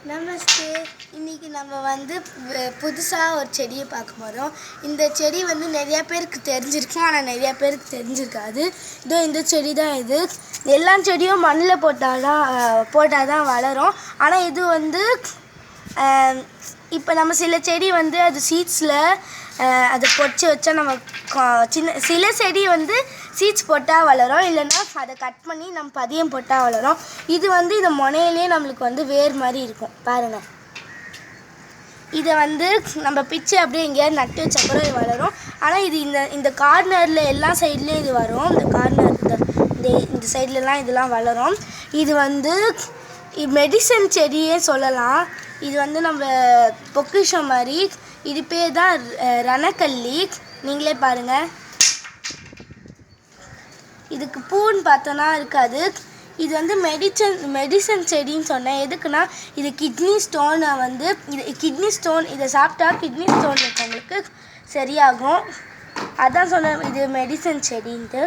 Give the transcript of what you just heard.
நமஸ்தே. இன்றைக்கி நம்ம வந்து புதுசாக ஒரு செடியை பார்க்க போகிறோம். இந்த செடி வந்து நிறையா பேருக்கு தெரிஞ்சிருக்கும், ஆனால் நிறையா பேருக்கு தெரிஞ்சிருக்காது. இந்த செடி தான் இது. எல்லா செடியும் மண்ணில் போட்டால் தான் வளரும். ஆனால் இது வந்து இப்போ நம்ம சில செடி வந்து அது சீட்ஸில் அதை பொறிச்சு வச்சா நம்ம சில செடி வந்து சீட்ஸ் போட்டால் வளரும், இல்லைன்னா அதை கட் பண்ணி நம்ம பதியம் போட்டால் வளரும். இது வந்து இந்த முனையிலே நம்மளுக்கு வந்து வேர் மாதிரி இருக்கும் பாருங்கள். இதை வந்து நம்ம பிச்சு அப்படியே எங்கேயாவது நட்டு வச்சா கூட இது வளரும். ஆனால் இது இந்த கார்னரில் எல்லா சைட்லேயும் இது வரும். இந்த கார்னர் இந்த சைட்லலாம் இதெல்லாம் வளரும். இது வந்து மெடிசன் செடியே சொல்லலாம். இது வந்து நம்ம பொக்கிஷம் மாதிரி. இது பேர் தான் ரணக்கல்லி. நீங்களே பாருங்கள். இதுக்கு பூன்னு பார்த்தோன்னா இருக்காது. இது வந்து மெடிசன் செடின்னு சொன்னேன். எதுக்குன்னா இது கிட்னி ஸ்டோனை வந்து இதை சாப்பிட்டா கிட்னி ஸ்டோன் இருக்கவங்களுக்கு சரியாகும். அதான் சொன்னேன் இது மெடிசன் செடின்ட்டு.